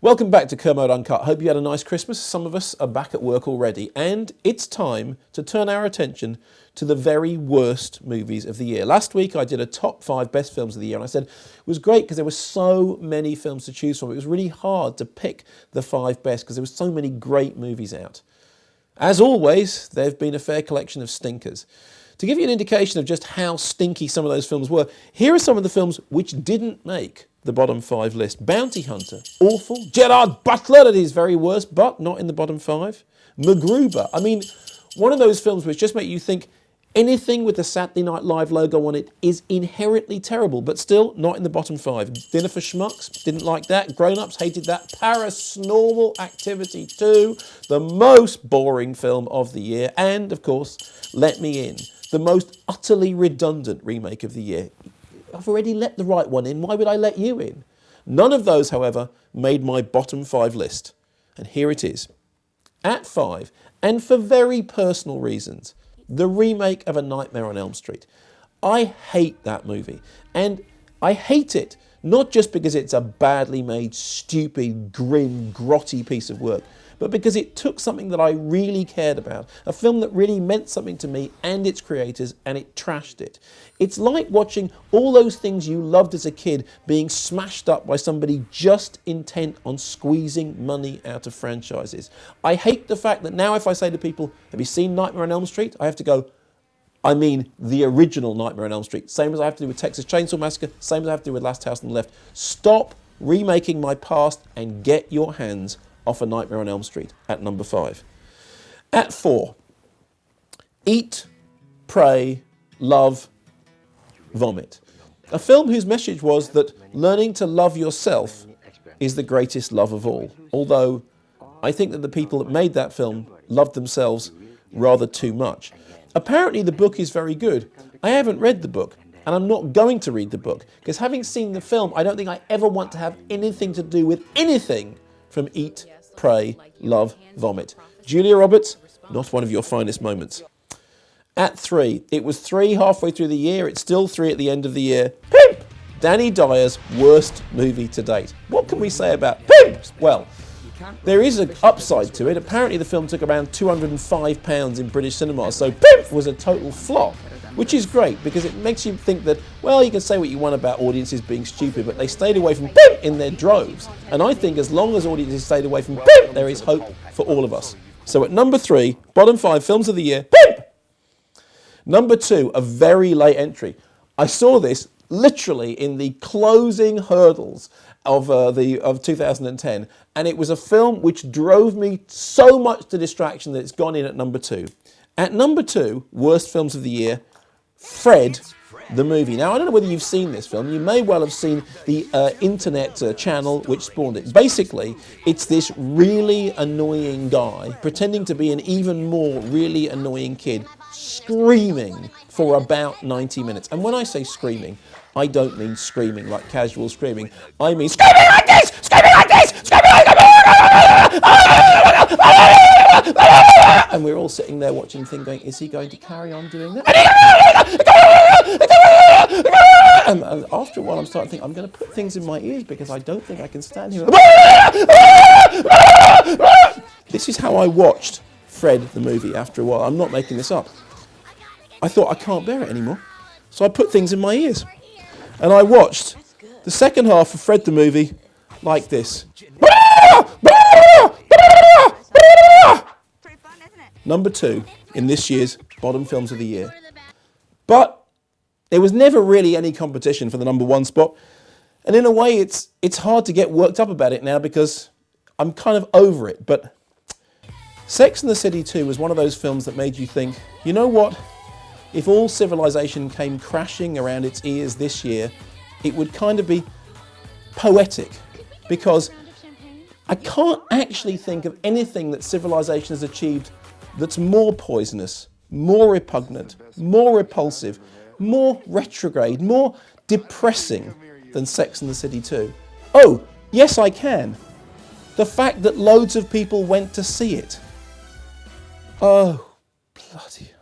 Welcome back to Kermode Uncut. Hope you had a nice Christmas. Some of us are back at work already, and it's time to turn our attention to the very worst movies of the year. Last week I did a top 5 best films of the year, and I said it was great because there were so many films to choose from. It was really hard to pick the 5 best because there were so many great movies out. As always, there have been a fair collection of stinkers. To give you an indication of just how stinky some of those films were, here are some of the films which didn't make the bottom 5 list. Bounty Hunter, awful. Gerard Butler at his very worst, but not in the bottom 5. MacGruber, I mean, one of those films which just make you think anything with the Saturday Night Live logo on it is inherently terrible, but still not in the bottom 5. Dinner for Schmucks, didn't like that. Grown Ups, hated that. Paranormal Activity 2, the most boring film of the year. And, of course, Let Me In, the most utterly redundant remake of the year. I've already let the right one in, why would I let you in? None of those, however, made my bottom 5 list. And here it is. At 5, and for very personal reasons, the remake of A Nightmare on Elm Street. I hate that movie. And I hate it, not just because it's a badly made, stupid, grim, grotty piece of work, but because it took something that I really cared about, a film that really meant something to me and its creators, and it trashed it. It's like watching all those things you loved as a kid being smashed up by somebody just intent on squeezing money out of franchises. I hate the fact that now if I say to people, have you seen Nightmare on Elm Street? I have to go, I mean the original Nightmare on Elm Street. Same as I have to do with Texas Chainsaw Massacre, same as I have to do with Last House on the Left. Stop remaking my past and get your hands off A Nightmare on Elm Street at number 5. At 4, Eat, Pray, Love, Vomit. A film whose message was that learning to love yourself is the greatest love of all. Although I think that the people that made that film loved themselves rather too much. Apparently the book is very good. I haven't read the book, and I'm not going to read the book, because having seen the film, I don't think I ever want to have anything to do with anything from Eat, Pray, Love, Vomit. Julia Roberts, not one of your finest moments. At 3, it was 3 halfway through the year, it's still 3 at the end of the year. Pimp! Danny Dyer's worst movie to date. What can we say about Pimp? Well, there is an upside to it. Apparently the film took around £205 in British cinemas, so Pimp was a total flop. Which is great, because it makes you think that, well, you can say what you want about audiences being stupid, but they stayed away from Pimp in their droves. And I think as long as audiences stayed away from Pimp, there is hope for all of us. So at number 3, bottom 5 films of the year, Pimp! Number 2, a very late entry. I saw this literally in the closing hurdles of 2010, and it was a film which drove me so much to distraction that it's gone in at number 2. At number 2, worst films of the year, Fred, the movie. Now, I don't know whether you've seen this film. You may well have seen the internet channel which spawned it. Basically, it's this really annoying guy pretending to be an even more really annoying kid screaming for about 90 minutes. And when I say screaming, I don't mean screaming like casual screaming. I mean screaming like this! Screaming like this! Screaming like this! And we're all sitting there watching the thing going, is he going to carry on doing that? And after a while I'm starting to think, I'm going to put things in my ears because I don't think I can stand here. This is how I watched Fred the movie after a while. I'm not making this up. I thought, I can't bear it anymore. So I put things in my ears. And I watched the second half of Fred the movie like this. Number 2 in this year's bottom films of the year. But there was never really any competition for the number 1 spot. And in a way, it's hard to get worked up about it now because I'm kind of over it. But Sex and the City 2 was one of those films that made you think, you know what? If all civilization came crashing around its ears this year, it would kind of be poetic. Because I can't actually think of anything that civilization has achieved that's more poisonous, more repugnant, more repulsive, more retrograde, more depressing than Sex and the City 2. Oh, yes I can. The fact that loads of people went to see it. Oh, bloody hell.